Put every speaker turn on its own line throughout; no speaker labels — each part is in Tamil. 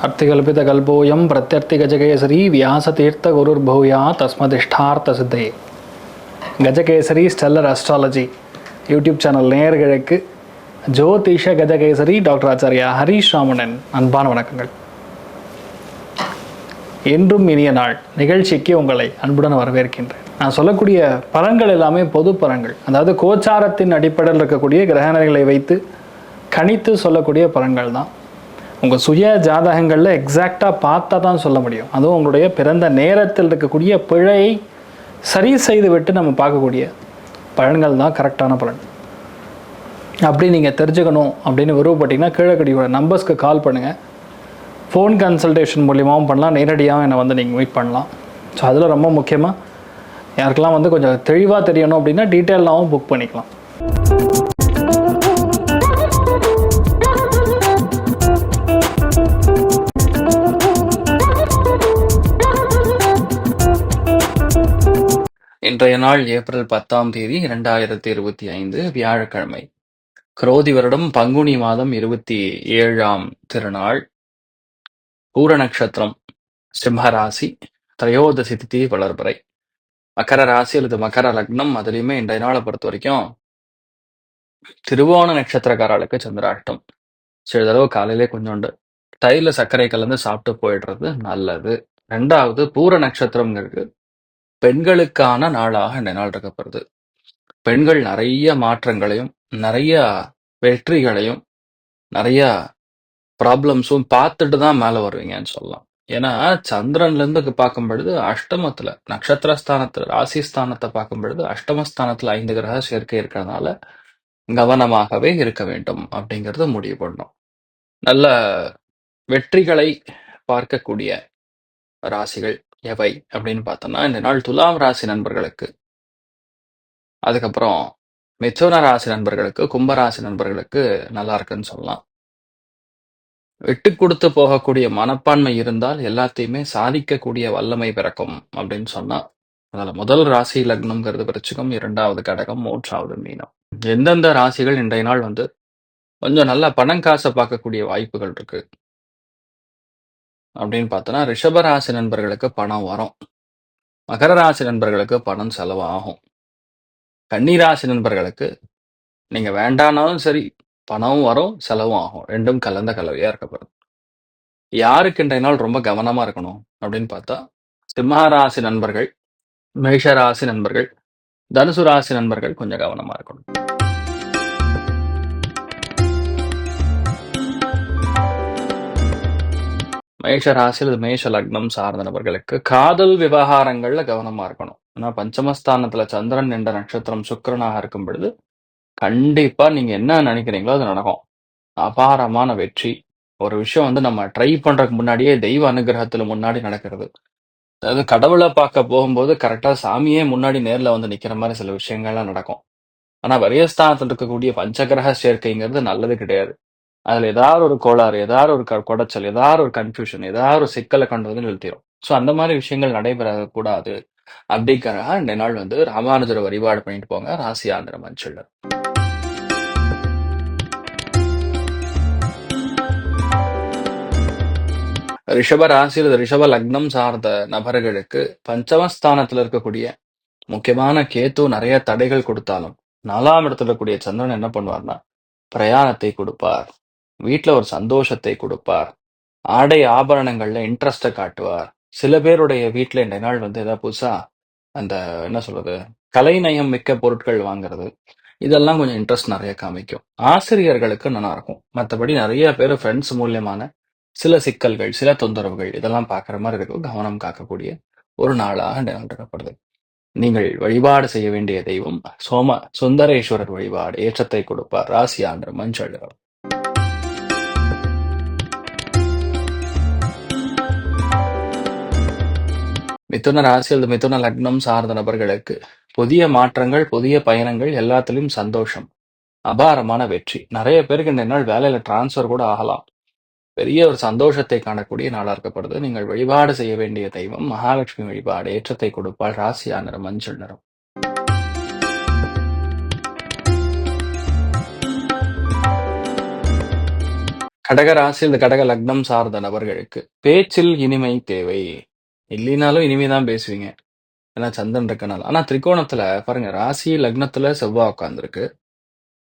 अर्थिकल्पितकल्पोऽयं प्रत्यर्थिगजकेसरी व्यासतीर्थगुरुर्भूया तस्मदिष्टार्थसिद्धये. Gajakesari stellar astrology YouTube channel நேயர்களுக்கு ஜோதிஷ கஜகேசரி டாக்டர் ஆச்சாரியா ஹரீஷ் ராமணன் அன்பான வணக்கங்கள். என்றும் இனிய நாள் நிகழ்ச்சிக்கு உங்களை அன்புடன் வரவேற்கின்றேன். நான் சொல்லக்கூடிய பலன்கள் எல்லாமே பொது பலன்கள், அதாவது கோச்சாரத்தின் அடிப்படையில் இருக்கக்கூடிய கிரகநிலைகளை வைத்து கணித்து சொல்லக்கூடிய பலன்கள் தான். உங்கள் சுய ஜாதகங்களில் எக்ஸாக்டாக பார்த்தா தான் சொல்ல முடியும். அதுவும் உங்களுடைய பிறந்த நேரத்தில் இருக்கக்கூடிய பிழையை சரி செய்து விட்டு நம்ம பார்க்கக்கூடிய பலன்கள் தான் கரெக்டான பலன். அப்படி நீங்கள் தெரிஞ்சுக்கணும் அப்படின்னு விருப்பப்பட்டீங்கன்னா கீழே கடியோட நம்பர்ஸ்க்கு கால் பண்ணுங்கள். ஃபோன் கன்சல்டேஷன் மூலியமாகவும் பண்ணலாம், நேரடியாகவும் என்னை வந்து நீங்கள் மீட் பண்ணலாம். ஸோ அதில் ரொம்ப முக்கியமாக யாருக்கெல்லாம் வந்து கொஞ்சம் தெளிவாக தெரியணும் அப்படின்னா டீட்டெயிலாகவும் புக் பண்ணிக்கலாம். இன்றைய நாள் ஏப்ரல் 10ஆம் தேதி 2025 வியாழக்கிழமை. குரோதி வருடம் பங்குனி மாதம் 27ஆம் திருநாள். பூர நட்சத்திரம், சிம்ம ராசி, திரையோதசி திதி வளர்பிறை. மகர ராசி அல்லது மகர லக்னம். அதுலேயுமே இன்றைய நாளை பொறுத்த வரைக்கும் திருவோண நட்சத்திரக்காரர்களுக்கு சந்திராஷ்டம். சிறிதளவு காலையிலே கொஞ்சோண்டு தயிரில் சர்க்கரை கலந்து சாப்பிட்டு போயிடுறது நல்லது. ரெண்டாவது, பூர நட்சத்திரங்கிறது பெண்களுக்கான நாளாக இந்த நாள் இருக்கப்படுது. பெண்கள் நிறைய மாற்றங்களையும் நிறைய வெற்றிகளையும் நிறைய ப்ராப்ளம்ஸும் பார்த்துட்டு தான் மேலே வருவீங்கன்னு சொல்லலாம். ஏன்னா சந்திரன்லேருந்து பார்க்கும் பொழுது அஷ்டமத்தில், நட்சத்திரஸ்தானத்தில் ராசிஸ்தானத்தை பார்க்கும் பொழுது அஷ்டமஸ்தானத்தில் 5 கிரக சேர்க்கை இருக்கிறதுனால கவனமாகவே இருக்க வேண்டும் அப்படிங்கிறத முடிவு பண்ணணும். நல்ல வெற்றிகளை பார்க்கக்கூடிய ராசிகள் எவை அப்படின்னு பார்த்தோம்னா, இந்த நாள் துலாம் ராசி நண்பர்களுக்கு, அதுக்கப்புறம் மிதுன ராசி நண்பர்களுக்கு, கும்பராசி நண்பர்களுக்கு நல்லா இருக்குன்னு சொல்லலாம். விட்டு கொடுத்து போகக்கூடிய மனப்பான்மை இருந்தால் எல்லாத்தையுமே சாதிக்கக்கூடிய வல்லமை பிறக்கும் அப்படின்னு சொன்னா, அதில் முதல் ராசி லக்னம்ங்கிறது விருச்சிகம், 2வது கடகம், 3வது மீனம். எந்தெந்த ராசிகள் இன்றைய நாள் வந்து கொஞ்சம் நல்ல பணம் காசை பார்க்கக்கூடிய வாய்ப்புகள் இருக்கு அப்படின்னு பார்த்தோன்னா, ரிஷபராசி நண்பர்களுக்கு பணம் வரும். மகர ராசி நண்பர்களுக்கு பணம் செலவாகும். கன்னிராசி நண்பர்களுக்கு நீங்க வேண்டானாலும் சரி பணமும் வரும் செலவும் ஆகும். ரெண்டும் கலந்த கலவையா இருக்கப்படுது. யாருக்கு இன்றைய நாள் ரொம்ப கவனமா இருக்கணும் அப்படின்னு பார்த்தா, சிம்ம ராசி நண்பர்கள், மேஷ ராசி நண்பர்கள், தனுசு ராசி நண்பர்கள் கொஞ்சம் கவனமா இருக்கணும். மேஷ ராசி அல்லது மேஷ லக்னம் சார்ந்த நபர்களுக்கு காதல் விவகாரங்கள்ல கவனமா இருக்கணும். ஏன்னா பஞ்சமஸ்தானத்துல சந்திரன் என்ற நட்சத்திரம் சுக்கிரனாக இருக்கும் பொழுது கண்டிப்பா நீங்க என்ன நினைக்கிறீங்களோ அது நடக்கும். அபாரமான வெற்றி. ஒரு விஷயம் வந்து நம்ம ட்ரை பண்றதுக்கு முன்னாடியே தெய்வ அனுகிரகத்துல முன்னாடி நடக்கிறது. அதாவது கடவுளை பார்க்க போகும்போது கரெக்டா சாமியே முன்னாடி நேர்ல வந்து நிக்கிற மாதிரி சில விஷயங்கள்லாம் நடக்கும். ஆனா வரியஸ்தானத்தில் இருக்கக்கூடிய பஞ்சகிரக சேர்க்கைங்கிறது நல்லது கிடையாது. அதுல ஏதாவது ஒரு கோளாறு, ஏதாவது ஒரு குடைச்சல், ஏதாவது ஒரு கன்ஃபியூஷன், ஏதாவது ஒரு சிக்கலை கொண்டு வந்து நிறுத்திடும். ஸோ அந்த மாதிரி விஷயங்கள் நடைபெறக்கூடாது அப்படிங்கிறதுக்காக இந்த நாள் வந்து ராமானுஜரை வழிபாடு பண்ணிட்டு போங்க. ராசி ஆந்திர மஞ்சள். ரிஷப ராசி அல்லது ரிஷப லக்னம் சார்ந்த நபர்களுக்கு பஞ்சமஸ்தானத்துல இருக்கக்கூடிய முக்கியமான கேத்து நிறைய தடைகள் கொடுத்தாலும் 4ஆம் இடத்துல இருக்கக்கூடிய சந்திரன் என்ன பண்ணுவார்னா பிரயாணத்தை கொடுப்பார். வீட்டுல ஒரு சந்தோஷத்தை கொடுப்பார். ஆடை ஆபரணங்கள்ல இன்ட்ரெஸ்டை காட்டுவார். சில பேருடைய வீட்டுல இந்த நாள் வந்து ஏதாவது புதுசா அந்த என்ன சொல்றது கலைநயம் மிக்க பொருட்கள் வாங்குறது, இதெல்லாம் கொஞ்சம் இன்ட்ரெஸ்ட் நிறைய காமிக்கும். ஆசிரியர்களுக்கு நல்லா இருக்கும். மற்றபடி நிறைய பேர் ஃப்ரெண்ட்ஸ் மூலியமான சில சிக்கல்கள், சில தொந்தரவுகள் இதெல்லாம் பார்க்குற மாதிரி இருக்கும். கவனம் காக்கக்கூடிய ஒரு நாளாக நிகழ்த்தப்படுது. நீங்கள் வழிபாடு செய்ய வேண்டிய தெய்வம் சோம சுந்தரேஸ்வரர் வழிபாடு ஏற்றத்தை கொடுப்பார். ராசி ஆண்டு மஞ்சள். மிதுன ராசி அல்லது மிதுன லக்னம் சார்ந்த நபர்களுக்கு புதிய மாற்றங்கள், புதிய பயணங்கள், எல்லாத்துலயும் சந்தோஷம், அபாரமான வெற்றி. நிறைய பேருக்கு இந்த நாள் வேலையில டிரான்ஸ்ஃபர் கூட ஆகலாம். பெரிய ஒரு சந்தோஷத்தை காணக்கூடிய நாளா இருக்கப்படுது. நீங்கள் வழிபாடு செய்ய வேண்டிய தெய்வம் மகாலட்சுமி வழிபாடு ஏற்றத்தை கொடுப்பாள். ராசியா நிறம் மஞ்சள் நிறம். கடக ராசி அல்லது கடக லக்னம் சார்ந்த நபர்களுக்கு பேச்சில் இனிமை தேவை. இல்லைனாலும் இனிமை தான் பேசுவீங்க. ஏன்னா சந்திரன் இருக்கனால. ஆனா திரிகோணத்துல பாருங்க, ராசி லக்னத்துல செவ்வாய் உட்கார்ந்திருக்கு.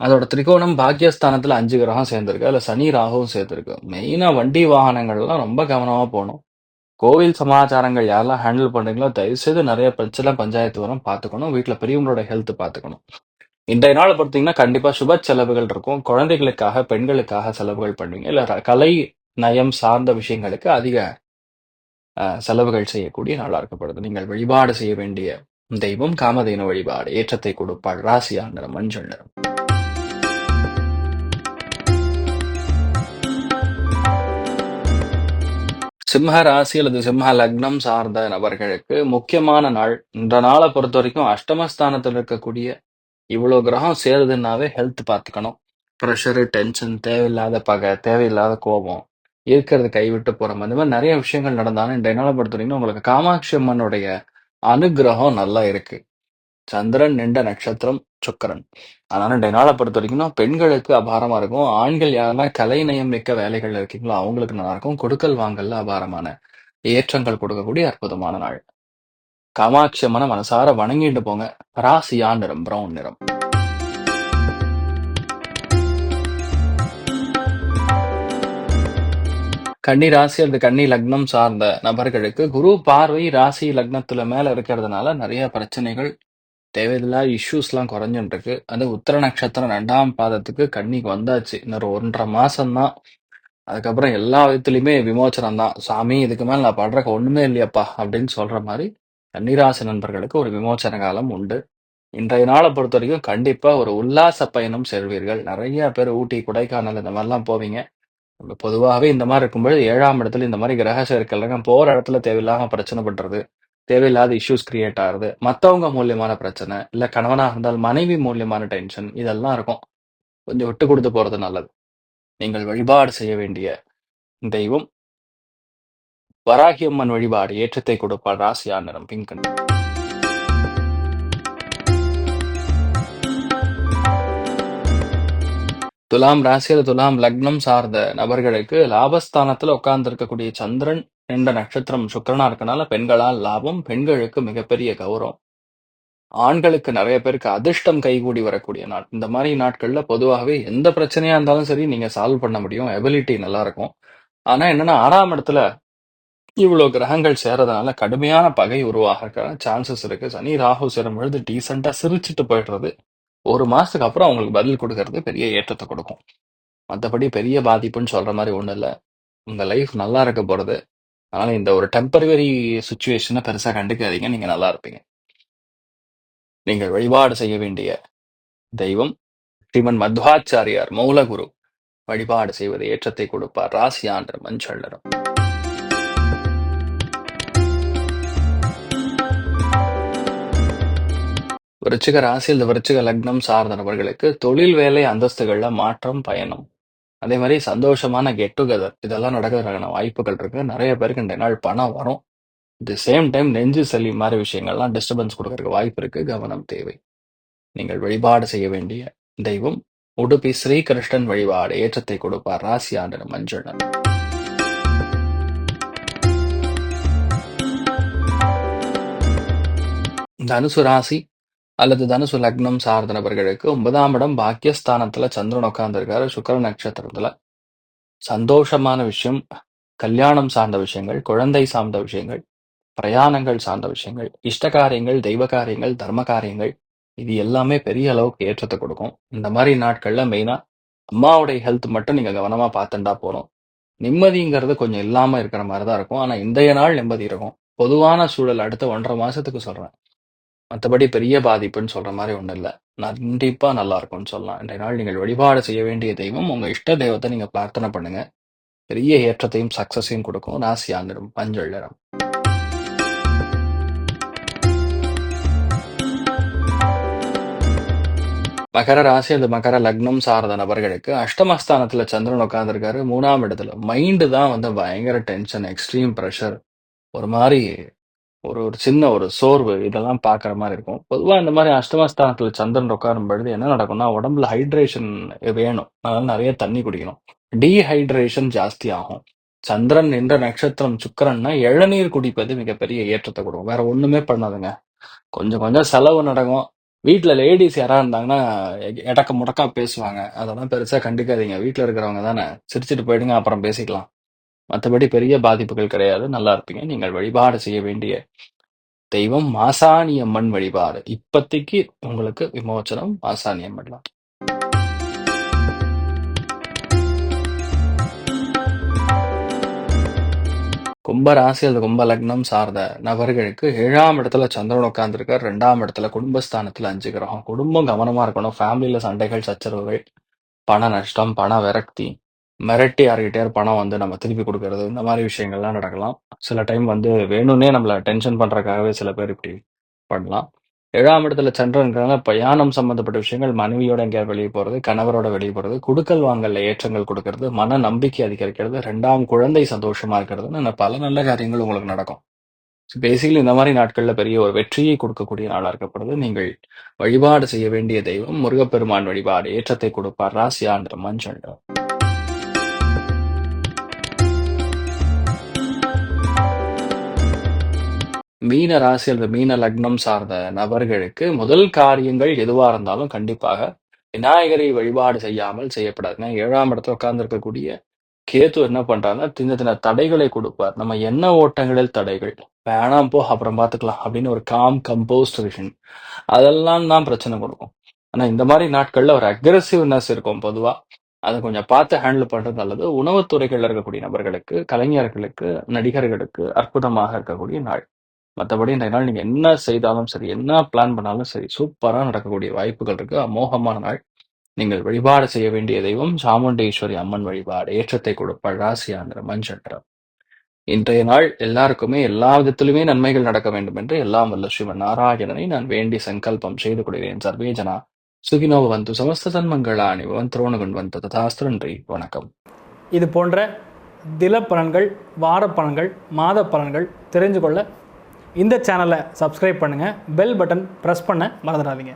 அதோட திரிகோணம் பாக்கியஸ்தானத்துல 5 கிரகம் சேர்ந்திருக்கு. அதுல சனி ராகுவும் சேர்ந்திருக்கு. மெயினா வண்டி வாகனங்கள்லாம் ரொம்ப கவனமா போகணும். கோவில் சமாச்சாரங்கள் யாரெல்லாம் ஹேண்டில் பண்றீங்களோ தயவு செய்து நிறைய பிரச்சனை பஞ்சாயத்து வரும் பார்த்துக்கணும். வீட்டுல பெரியவங்களோட ஹெல்த் பார்த்துக்கணும். இன்றைய நாள் பார்த்தீங்கன்னா கண்டிப்பா சுப செலவுகள் இருக்கும். குழந்தைகளுக்காக, பெண்களுக்காக செலவுகள் பண்ணுவீங்க. இல்ல கலை நயம் சார்ந்த விஷயங்களுக்கு அதிக செலவுகள் செய்யக்கூடிய நாளா இருக்கப்படுது. நீங்கள் வழிபாடு செய்ய வேண்டிய தெய்வம் காமதேனு வழிபாடு. ஏற்றத்தை கொடுப்பாள். ராசியா நிறம் மஞ்சள் நிறம். சிம்ம ராசி அல்லது சிம்ம லக்னம் சார்ந்த நபர்களுக்கு முக்கியமான நாள். இந்த நாளை பொறுத்த வரைக்கும் அஷ்டமஸ்தானத்தில் இருக்கக்கூடிய இவ்வளவு கிரகம் சேருதுன்னாவே ஹெல்த் பார்த்துக்கணும். ப்ரெஷரு, டென்ஷன், தேவையில்லாத பகை, தேவையில்லாத கோபம், இருக்கிறது கைவிட்டு போற மாதிரி இந்த மாதிரி நிறைய விஷயங்கள் நடந்தாலும் இன்றைய நாளை பொறுத்த வரைக்கும் உங்களுக்கு காமாட்சி அம்மனுடைய அனுகிரகம் நல்லா இருக்கு. சந்திரன் நின்ற நட்சத்திரம் சுக்கிரன். அதனால இன்றைய நாளை பொறுத்த வரைக்கும் பெண்களுக்கு அபாரமா இருக்கும். ஆண்கள் யாரெல்லாம் கலை நயம் மிக்க வேலைகள் இருக்கீங்களோ அவங்களுக்கு நல்லா இருக்கும். கொடுக்கல் வாங்கல்ல அபாரமான ஏற்றங்கள் கொடுக்கக்கூடிய அற்புதமான நாள். காமாட்சி அம்மனை மனசார வணங்கிட்டு போங்க. ராசியா நிறம் பிரவுன் நிறம். கன்னி ராசி அல்லது கன்னி லக்னம் சார்ந்த நபர்களுக்கு குரு பார்வை ராசி லக்னத்துல மேல இருக்கிறதுனால நிறைய பிரச்சனைகள், தேவையில்லாத இஷ்யூஸ்லாம் குறைஞ்சுட்டு இருக்கு. அது உத்திர நட்சத்திரம் 2ஆம் பாதத்துக்கு கன்னிக்கு வந்தாச்சு. இன்னொரு 1.5 மாசம்தான். அதுக்கப்புறம் எல்லா விதத்துலயுமே விமோச்சனம் தான். சாமி இதுக்கு மேல நான் படுறக்கு ஒண்ணுமே இல்லையப்பா அப்படின்னு சொல்ற மாதிரி கன்னிராசி நண்பர்களுக்கு ஒரு விமோச்சன காலம் உண்டு. இன்றைய நாளை பொறுத்த வரைக்கும் கண்டிப்பா ஒரு உல்லாச பயணம் செல்வீர்கள். நிறைய பேர் ஊட்டி, கொடைக்கானல் இந்த மாதிரிலாம் போவீங்க. பொதுவாகவே இந்த மாதிரி இருக்கும்பொழுது 7ஆம் இடத்துல இந்த மாதிரி கிரக சேர்க்கைலாம் போற இடத்துல தேவையில்லாம பிரச்சனை பண்றது, தேவையில்லாத இஷ்யூஸ் கிரியேட் ஆகுது, மத்தவங்க மூலியமான பிரச்சனை, இல்ல கணவனா இருந்தால் மனைவி மூலியமான டென்ஷன் இதெல்லாம் இருக்கும். கொஞ்சம் விட்டு கொடுத்து போறது நல்லது. நீங்கள் வழிபாடு செய்ய வேண்டிய தெய்வம் வராகியம்மன் வழிபாடு. ஏற்றத்தை கொடுப்பாள். ராசியா நிறம் பிங்க். துலாம் ராசி அல்லது துலாம் லக்னம் சார்ந்த நபர்களுக்கு லாபஸ்தானத்துல உட்கார்ந்து இருக்கக்கூடிய சந்திரன் என்ற நட்சத்திரம் சுக்கிரனா இருக்கனால பெண்களால் லாபம், பெண்களுக்கு மிகப்பெரிய கௌரவம், ஆண்களுக்கு நிறைய பேருக்கு அதிர்ஷ்டம் கைகூடி வரக்கூடிய நாள். இந்த மாதிரி நாட்கள்ல பொதுவாகவே எந்த பிரச்சனையா இருந்தாலும் சரி நீங்க சால்வ் பண்ண முடியும். எபிலிட்டி நல்லா இருக்கும். ஆனா என்னன்னா 6ஆம் இடத்துல இவ்வளவு கிரகங்கள் சேரதுனால கடுமையான பகை உருவாக சான்சஸ் இருக்கு. சனி ராகு சேரும் பொழுது டீசெண்டா சிரிச்சுட்டு போயிடுறது 1 மாசத்துக்கு அப்புறம் அவங்களுக்கு பதில் கொடுக்கறது பெரிய ஏற்றத்தை கொடுக்கும். மத்தபடி பெரிய பாதிப்புன்னு சொல்ற மாதிரி ஒண்ணும் இல்ல. உங்க லைஃப் நல்லா இருக்க போறது. அதனால இந்த ஒரு டெம்பரவரி சுச்சுவேஷனை பெருசா கண்டுக்காதீங்க. நீங்க நல்லா இருப்பீங்க. நீங்கள் வழிபாடு செய்ய வேண்டிய தெய்வம் ஸ்ரீமன் மத்வாச்சாரியார் மூலகுரு. வழிபாடு செய்வது ஏற்றத்தை கொடுப்பார். ராசியான்ற மஞ்சள் நிறம். விருச்சிக ராசி இந்த விருச்சிக லக்னம் சார்ந்த நபர்களுக்கு தொழில், வேலை, அந்தஸ்துகள்ல மாற்றம், பயணம், அதே மாதிரி சந்தோஷமான கெட் டுகெதர் இதெல்லாம் நடக்கிறதுக்கான வாய்ப்புகள் இருக்கு. நிறைய பேருக்கு இந்த நாள் பணம் வரும். தி சேம் டைம் நெஞ்சு சளி மாதிரி விஷயங்கள்லாம் டிஸ்டர்பன்ஸ் கொடுக்கறதுக்கு வாய்ப்பு இருக்கு. கவனம் தேவை. நீங்கள் வழிபாடு செய்ய வேண்டிய தெய்வம் உடுப்பி ஸ்ரீகிருஷ்ணன் வழிபாடு. ஏற்றத்தை கொடுப்பார். ராசி ஆண்டு மஞ்சள் நிறம். தனுசு ராசி அல்லது தனுசு லக்னம் சார்ந்த நபர்களுக்கு 9ஆம் இடம் பாக்கியஸ்தானத்துல சந்திரன் உட்கார்ந்திருக்காரு. சுக்கிர நட்சத்திரத்துல சந்தோஷமான விஷயம், கல்யாணம் சார்ந்த விஷயங்கள், குழந்தை சார்ந்த விஷயங்கள், பிரயாணங்கள் சார்ந்த விஷயங்கள், இஷ்ட காரியங்கள், தெய்வ காரியங்கள், தர்ம காரியங்கள் இது எல்லாமே பெரிய அளவுக்கு ஏற்றத்தை கொடுக்கும். இந்த மாதிரி நாட்கள்ல மெயினா அம்மாவுடைய ஹெல்த் மட்டும் நீங்க கவனமா பார்த்துட்டா போதும். நிம்மதிங்கிறது கொஞ்சம் இல்லாம இருக்கிற மாதிரிதான் இருக்கும். ஆனா இன்றைய நாள் நிம்மதி இருக்கும். பொதுவான சூழல் அடுத்த 1.5 மாசத்துக்கு சொல்றேன். மத்தபடி பெரிய பாதிப்புன்னு சொல்ற மாதிரி ஒண்ணும் இல்ல. கண்டிப்பா நல்லா இருக்கும்னு சொல்லலாம். இன்றைய நாள் நீங்கள் வழிபாடு செய்ய வேண்டிய தெய்வம் உங்க இஷ்ட தெய்வத்தை நீங்க பிரார்த்தனை பண்ணுங்க. பெரிய ஏற்றத்தையும் சக்சஸையும் கொடுக்கும். ராசியா நிறம் மஞ்சள் நிறம். மகர ராசி அல்லது மகர லக்னம் சார்ந்த நபர்களுக்கு அஷ்டமஸ்தானத்துல சந்திரன் உட்கார்ந்திருக்காரு. 3ஆம் இடத்துல மைண்டு தான் பயங்கர டென்ஷன், எக்ஸ்ட்ரீம் ப்ரெஷர், ஒரு மாதிரி ஒரு ஒரு சின்ன ஒரு சோர்வு இதெல்லாம் பார்க்குற மாதிரி இருக்கும். பொதுவா இந்த மாதிரி அஷ்டமஸ்தானத்துல சந்திரன் உட்காரும் பொழுது என்ன நடக்கும்னா, உடம்புல ஹைட்ரேஷன் வேணும். அதனால நிறைய தண்ணி குடிக்கணும். டீஹைட்ரேஷன் ஜாஸ்தி ஆகும். சந்திரன் என்ற நட்சத்திரம் சுக்கிரன்னா இளநீர் குடிப்பது மிகப்பெரிய ஏற்றத்தை கொடுக்கும். வேற ஒண்ணுமே பண்ணாதுங்க. கொஞ்சம் கொஞ்சம் செலவு நடக்கும். வீட்ல லேடீஸ் யாராவது இருந்தாங்கன்னா எடக்க முடக்கா பேசுவாங்க. அதெல்லாம் பெருசா கண்டுக்காதீங்க. வீட்ல இருக்கிறவங்க தானே, சிரிச்சுட்டு போயிடுங்க, அப்புறம் பேசிக்கலாம். மற்றபடி பெரிய பாதிப்புகள் கிடையாது. நல்லா இருப்பீங்க. நீங்கள் வழிபாடு செய்ய வேண்டிய தெய்வம் மாசாணி அம்மன் வழிபாடு. இப்போதைக்கு உங்களுக்கு விமோச்சனம் மாசாணி அம்மன் தான். கும்ப ராசி அல்லது கும்ப லக்னம் சார்ந்த நபர்களுக்கு 7ஆம் இடத்துல சந்திரன் உட்கார்ந்துருக்கார். 2ஆம் இடத்துல குடும்பஸ்தானத்துல 5 கிரகம். குடும்பம் கவனமா இருக்கணும். ஃபேமிலியில சண்டைகள், சச்சரவுகள், பண நஷ்டம், பண விரக்தி, மிரட்டி யார்கிட்டயாவது பணம் வந்து நம்ம திருப்பி கொடுக்கறது, இந்த மாதிரி விஷயங்கள்லாம் நடக்கலாம். சில டைம் வந்து வேணும்னே நம்மள டென்ஷன் பண்றதுக்காகவே சில பேர் இப்படி பண்ணலாம். 7ஆம் இடத்துல சந்திரன் இருக்கிறனால பிரயாணம் சம்பந்தப்பட்ட விஷயங்கள், மனைவியோட எங்கேயாவது வெளியே போறது, கணவரோட வெளியே போறது, குடுக்கல் வாங்கல்ல ஏற்றங்கள் கொடுக்கறது, மன நம்பிக்கை அதிகரிக்கிறது, 2ஆம் குழந்தை சந்தோஷமா இருக்கிறதுன்னு பல நல்ல காரியங்கள் உங்களுக்கு நடக்கும். பேசிக்கலி இந்த மாதிரி நாட்கள்ல பெரிய ஒரு வெற்றியை கொடுக்கக்கூடிய நாளா இருக்கப்படுது. நீங்கள் வழிபாடு செய்ய வேண்டிய தெய்வம் முருகப்பெருமான் வழிபாடு ஏற்றத்தை கொடுப்பார். ராசியாந்திர மஞ்சள். மீன ராசி அல்லது மீன லக்னம் சார்ந்த நபர்களுக்கு முதல் காரியங்கள் எதுவா இருந்தாலும் கண்டிப்பாக விநாயகரை வழிபாடு செய்யாமல் செய்யப்படாதுங்க. 7ஆம் இடத்துல உட்கார்ந்து இருக்கக்கூடிய கேது என்ன பண்றாருன்னா, சின்ன சின்ன தடைகளை கொடுப்பார். நம்ம எண்ண ஓட்டங்களில் தடைகள், வேணாம் போ அப்புறம் பார்த்துக்கலாம் அப்படின்னு ஒரு காம் கம்போஸ்ட் விஷன், அதெல்லாம் தான் பிரச்சனை கொடுக்கும். ஆனா இந்த மாதிரி நாட்கள்ல ஒரு அக்ரெசிவ்னஸ் இருக்கும் பொதுவா. அதை கொஞ்சம் பார்த்து ஹேண்டில் பண்றது நல்லது. உணவுத்துறைகள்ல இருக்கக்கூடிய நபர்களுக்கு, கலைஞர்களுக்கு, நடிகர்களுக்கு அற்புதமாக இருக்கக்கூடிய நாள். மற்றபடி இந்த நாள் நீங்க என்ன செய்தாலும் சரி, என்ன பிளான் பண்ணாலும் சரி, சூப்பரா நடக்கக்கூடிய வாய்ப்புகள் இருக்கு. அமோகமான நாள். நீங்கள் வழிபாடு செய்ய வேண்டிய தெய்வம் சாமுண்டேஸ்வரி அம்மன் வழிபாடு ஏற்றத்தை கொடுப்பாள். ராசியாந்திர மஞ்சள் நிறம். இன்றைய நாள் எல்லாருக்குமே எல்லா விதத்திலுமே நன்மைகள் நடக்க வேண்டும் என்று எல்லாம் வல்ல ஸ்ரீமன் நாராயணனை நான் வேண்டி சங்கல்பம் செய்து கொள்கிறேன். சர்வேஜனா சுகினோ வந்து சமஸ்த தன்மங்களாணி திரோணகுண் வந்து ததாஸ்து. நன்றி, வணக்கம்.
இது போன்ற தில பலன்கள், வார பலன்கள், மாத பலன்கள் தெரிஞ்சு கொள்ள இந்த சேனலை சப்ஸ்கிரைப் பண்ணுங்கள். பெல் பட்டன் ப்ரெஸ் பண்ண மறந்துடாதீங்க.